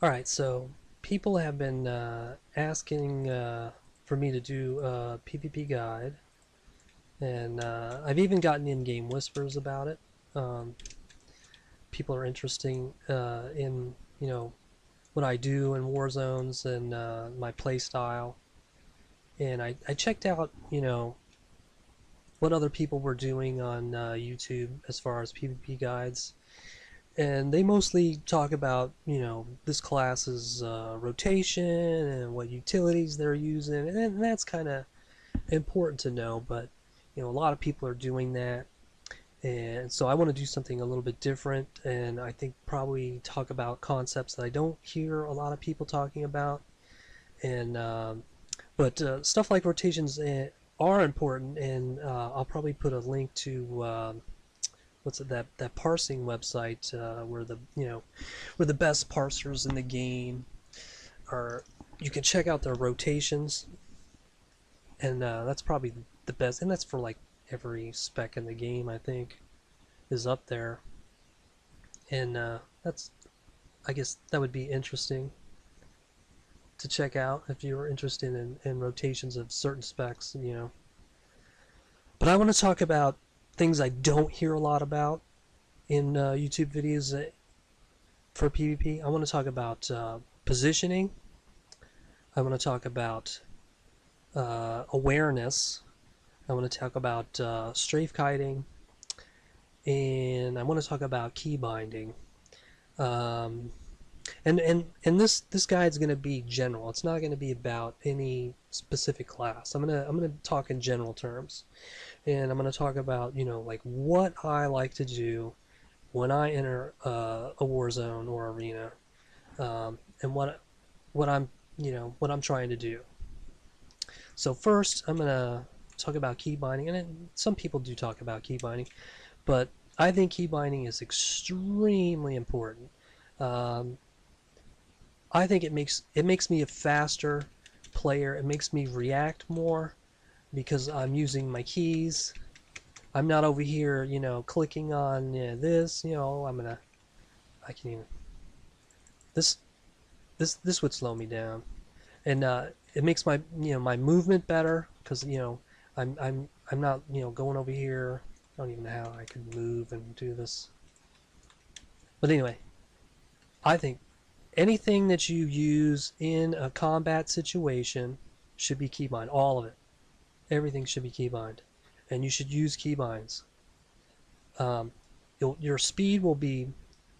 Alright, so people have been asking for me to do a PvP guide, and I've even gotten in-game whispers about it. Um, People are interested in, what I do in war zones and my play style. And I checked out, what other people were doing on YouTube as far as PvP guides. And they mostly talk about, this class's rotation and what utilities they're using, and that's kind of important to know. But a lot of people are doing that, and so I want to do something a little bit different, and I think probably talk about concepts that I don't hear a lot of people talking about. And but stuff like rotations are important, and I'll probably put a link to. What's it, that parsing website where where the best parsers in the game are. You can check out their rotations, and that's probably the best. And that's for like every spec in the game, I think, is up there. And that's, I guess that would be interesting to check out if you're interested in rotations of certain specs. But I want to talk about things I don't hear a lot about in YouTube videos for PvP. I want to talk about positioning. I want to talk about awareness. I want to talk about Strife Kiting, and I want to talk about Keybinding. And this guide's going to be general. It's not going to be about any specific class. I'm gonna talk in general terms, and I'm gonna talk about like what I like to do when I enter a war zone or arena, and what I'm trying to do. So first, I'm gonna talk about key binding, and some people do talk about key binding, but I think key binding is extremely important. Um, I think it makes me a faster player. It makes me react more because I'm using my keys. I'm not over here, clicking on this. I can even this would slow me down, and it makes my my movement better because I'm not going over here. I don't even know how I could move and do this. But anyway, I think anything that you use in a combat situation should be keybind. All of it. Everything should be keybind. And you should use keybinds. Your speed will be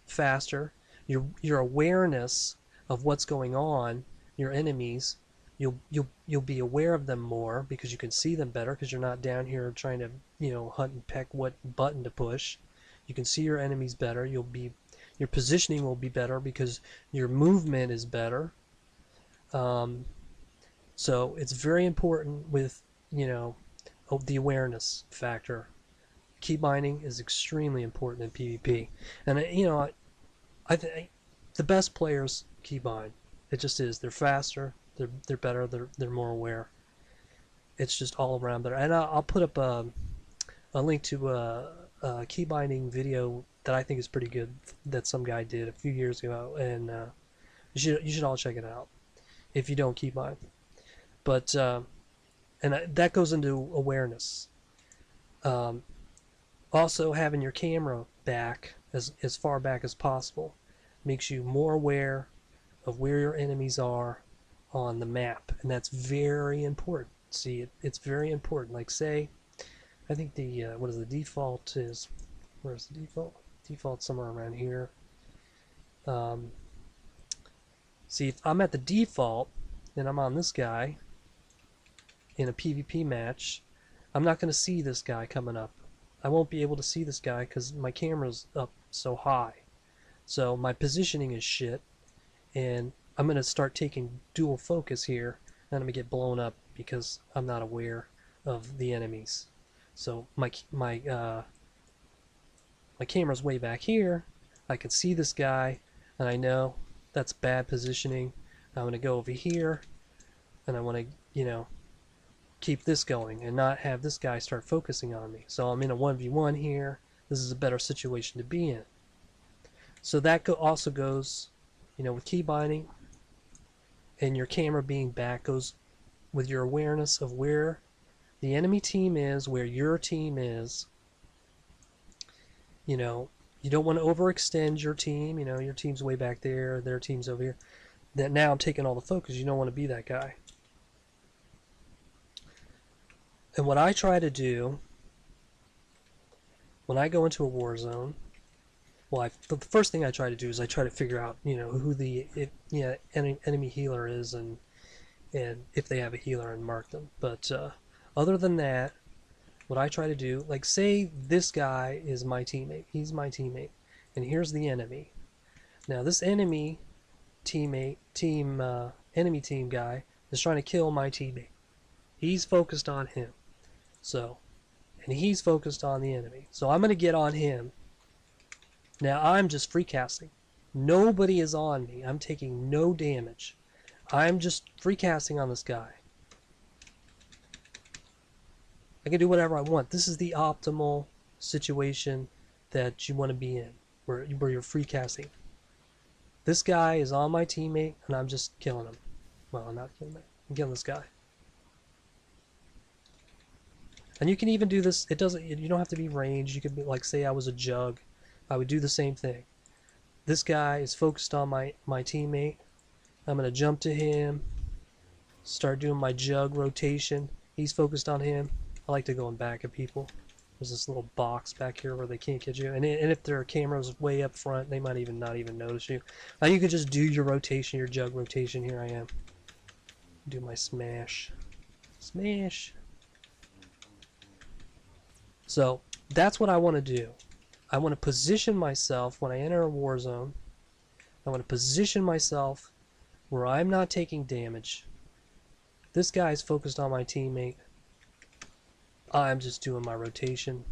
faster. Your awareness of what's going on, your enemies, you'll be aware of them more because you can see them better because you're not down here trying to hunt and peck what button to push. You can see your enemies better. Your positioning will be better because your movement is better. So it's very important with the awareness factor. Key binding is extremely important in PvP, and I think the best players keybind. It just is. They're faster. They're better. They're more aware. It's just all around better. And I'll put up a link to a key binding video that I think is pretty good that some guy did a few years ago, and you should all check it out if you don't keybind. But and that goes into awareness. Also, having your camera back as far back as possible makes you more aware of where your enemies are on the map, and that's very important. See, it's very important. Like say, I think the what is the default is? Where's the default? Default somewhere around here. See, if I'm at the default and I'm on this guy in a PvP match, I'm not going to see this guy coming up. I won't be able to see this guy because my camera's up so high. So my positioning is shit, and I'm going to start taking dual focus here, and I'm going to get blown up because I'm not aware of the enemies. So my camera's way back here. I can see this guy, and I know that's bad positioning. I'm going to go over here, and I want to, keep this going and not have this guy start focusing on me. So I'm in a 1v1 here. This is a better situation to be in. So that also goes, You know, with key binding and your camera being back goes with your awareness of where the enemy team is, where your team is. You know, you don't want to overextend your team. You know, your team's way back there, their team's over here. That now I'm taking all the focus. You don't want to be that guy. And what I try to do when I go into a war zone, well, the first thing I try to do is I try to figure out, you know, who the enemy healer is, and if they have a healer, and mark them. But other than that, what I try to do, like say this guy is my teammate, he's my teammate, and here's the enemy. Now this enemy enemy team guy is trying to kill my teammate. He's focused on him, so, and he's focused on the enemy. So I'm going to get on him. Now I'm just free casting. Nobody is on me. I'm taking no damage. I'm just free casting on this guy. I can do whatever I want. This is the optimal situation that you want to be in, where you're free casting. This guy is on my teammate, and I'm just killing him. Well, I'm not killing him. I'm killing this guy. And you can even do this. It doesn't. You don't have to be ranged. You could be like, say I was a jug. I would do the same thing. This guy is focused on my teammate. I'm going to jump to him. Start doing my jug rotation. He's focused on him. I like to go in back of people. There's this little box back here where they can't get you. And if their camera's way up front, they might not even notice you. Now you can just do your rotation, your jug rotation. Here I am. Do my smash. Smash. So that's what I want to do. I want to position myself when I enter a war zone. I want to position myself where I'm not taking damage. This guy's focused on my teammate. I'm just doing my rotation.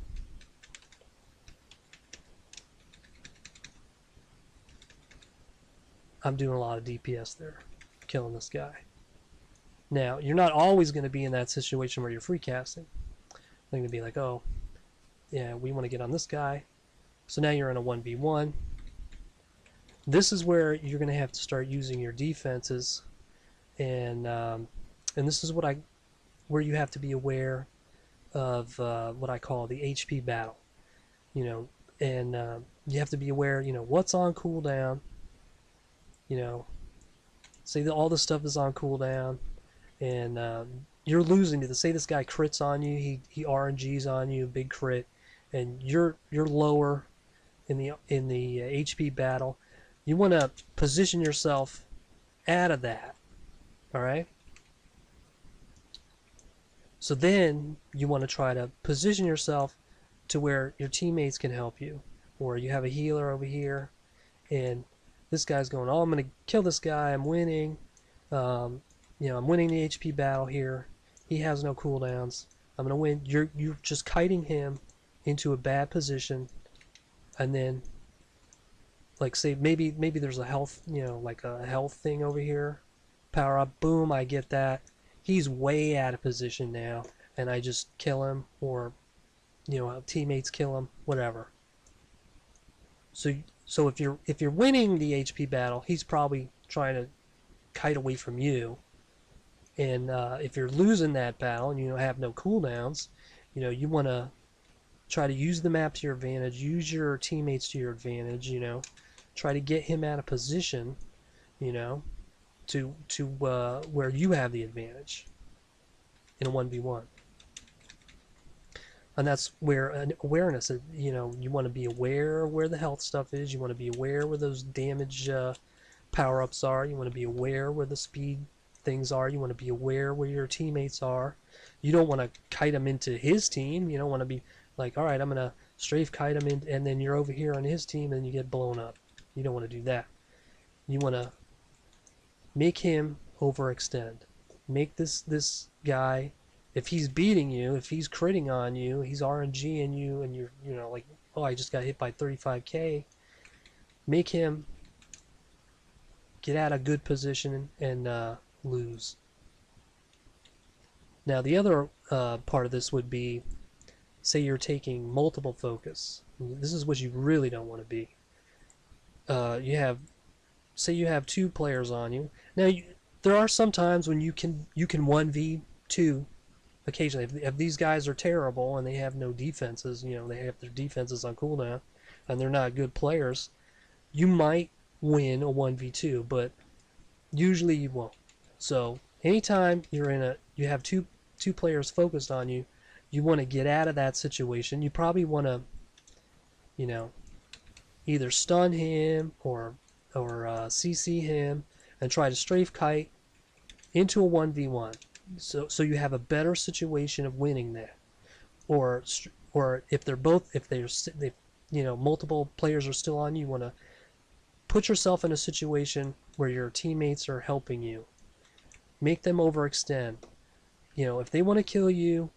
I'm doing a lot of DPS there, killing this guy. Now, you're not always going to be in that situation where you're free casting. They're going to be like, oh, yeah, we want to get on this guy. So now you're in a 1v1. This is where you're going to have to start using your defenses, and this is where you have to be aware of what I call the HP battle. You know, and you have to be aware, you know, what's on cooldown. You know, say that all this stuff is on cooldown, and you're losing to this. Say this guy crits on you, he RNGs on you, big crit, and you're lower in the HP battle. You want to position yourself out of that. All right. So then you want to try to position yourself to where your teammates can help you, or you have a healer over here, and this guy's going, oh, I'm going to kill this guy. I'm winning. You know, I'm winning the HP battle here. He has no cooldowns. I'm going to win. You're just kiting him into a bad position, and then, like, say maybe there's a health, you know, like a health thing over here. Power up. Boom! I get that. He's way out of position now, and I just kill him, or, you know, teammates kill him, whatever. So if you're winning the HP battle, he's probably trying to kite away from you. And if you're losing that battle and you have no cooldowns, you know, you want to try to use the map to your advantage, use your teammates to your advantage. You know, try to get him out of position. You know, to where you have the advantage in a 1v1. And that's where awareness, you know, you want to be aware where the health stuff is. You want to be aware where those damage power-ups are. You want to be aware where the speed things are. You want to be aware where your teammates are. You don't want to kite them into his team. You don't want to be like, all right, I'm going to strafe kite him in, and then you're over here on his team and you get blown up. You don't want to do that. You want to make him overextend. Make this guy, if he's beating you, if he's critting on you, he's RNGing you, and you're, you know, like, oh, I just got hit by 35k. Make him get out of good position and lose. Now the other part of this would be, say you're taking multiple focus. This is what you really don't want to be. You have say you have 2 players on you. Now, there are some times when you can 1v2 occasionally. If these guys are terrible and they have no defenses, they have their defenses on cooldown, and they're not good players, you might win a 1v2, but usually you won't. So anytime you have two players focused on you, you want to get out of that situation. You probably want to, either stun him or CC him and try to strafe kite into a 1v1. So you have a better situation of winning there. Or if multiple players are still on you, you want to put yourself in a situation where your teammates are helping you. Make them overextend. If they want to kill you,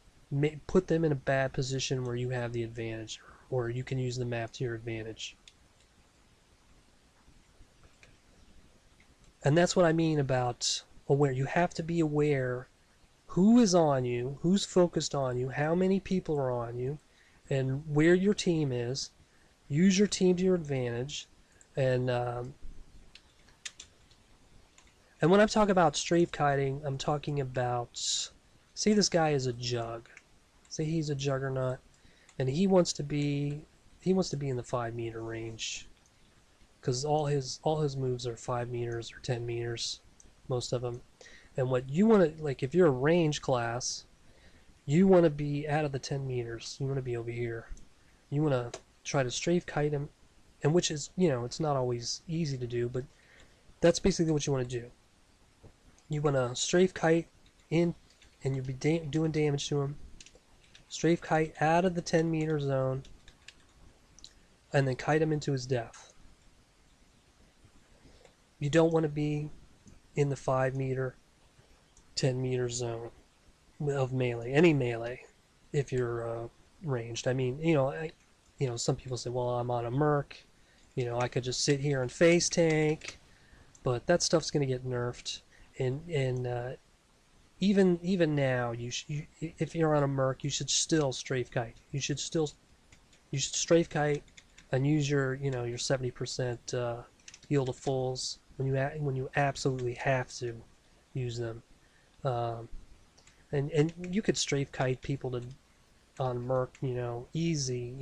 put them in a bad position where you have the advantage, or you can use the map to your advantage. And that's what I mean about aware. You have to be aware who is on you, who's focused on you, how many people are on you, and where your team is. Use your team to your advantage. And when I'm talking about strafe kiting, I'm talking about, say this guy is a jug. Say he's a juggernaut, and he wants to be in the 5-meter range, because all his moves are 5 meters or 10 meters, most of them. And what you want to, like, if you're a range class, you want to be out of the 10 meters. You want to be over here. You want to try to strafe kite him, and which is, it's not always easy to do, but that's basically what you want to do. You want to strafe kite in, and you'll be doing damage to him. Strafe kite out of the 10-meter zone, and then kite him into his death. You don't want to be in the 5-meter, 10-meter zone of melee, any melee, if you're ranged. I mean, some people say, well, I'm on a merc, I could just sit here and face tank, but that stuff's going to get nerfed. And even now, if you're on a merc, you should still strafe kite. You should strafe kite and use your 70% heal to fulls when you absolutely have to use them. And you could strafe kite people on merc, easy,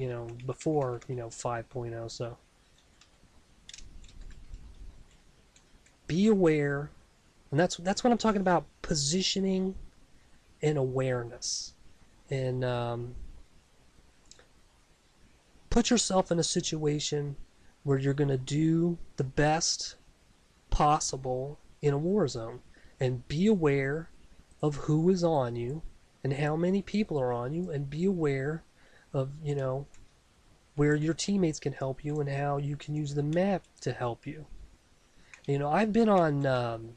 before 5.0. So be aware, and that's what I'm talking about: positioning and awareness. And put yourself in a situation where you're going to do the best possible in a war zone, and be aware of who is on you and how many people are on you, and be aware of where your teammates can help you and how you can use the map to help you. I've been on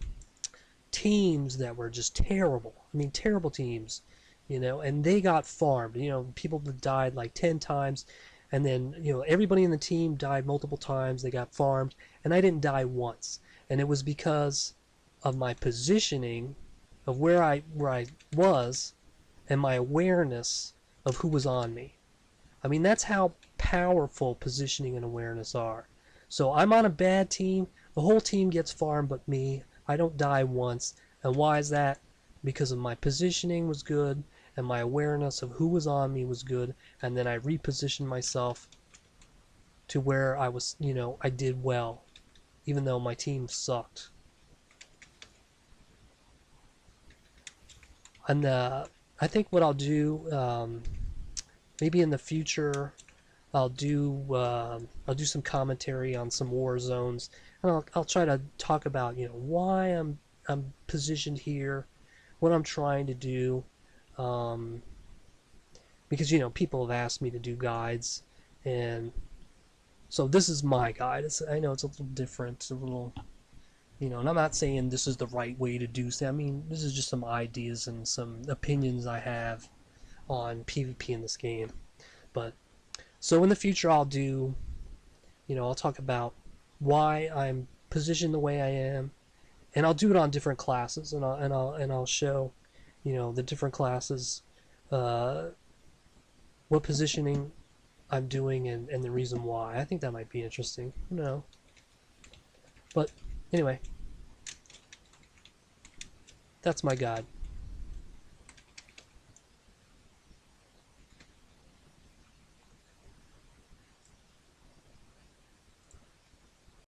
teams that were just terrible. I mean, terrible teams, and they got farmed. People that died like 10 times, and then everybody in the team died multiple times. They got farmed, and I didn't die once, and it was because of my positioning, of where I was, and my awareness of who was on me. I mean, that's how powerful positioning and awareness are. So I'm on a bad team, the whole team gets farmed but me. I don't die once. And why is that? Because of my positioning was good, and my awareness of who was on me was good, and then I repositioned myself to where I was, I did well, even though my team sucked. And I think what I'll do, maybe in the future, I'll do some commentary on some war zones, and I'll try to talk about why I'm positioned here, what I'm trying to do, because people have asked me to do guides, and so this is my guide. I know it's a little different, a little, and I'm not saying this is the right way to do stuff. I mean, this is just some ideas and some opinions I have on PvP in this game. But so in the future, I'll do, I'll talk about why I'm positioned the way I am, and I'll do it on different classes, and I'll show, the different classes, what positioning I'm doing, and the reason why. I think that might be interesting. But Anyway, that's my guide.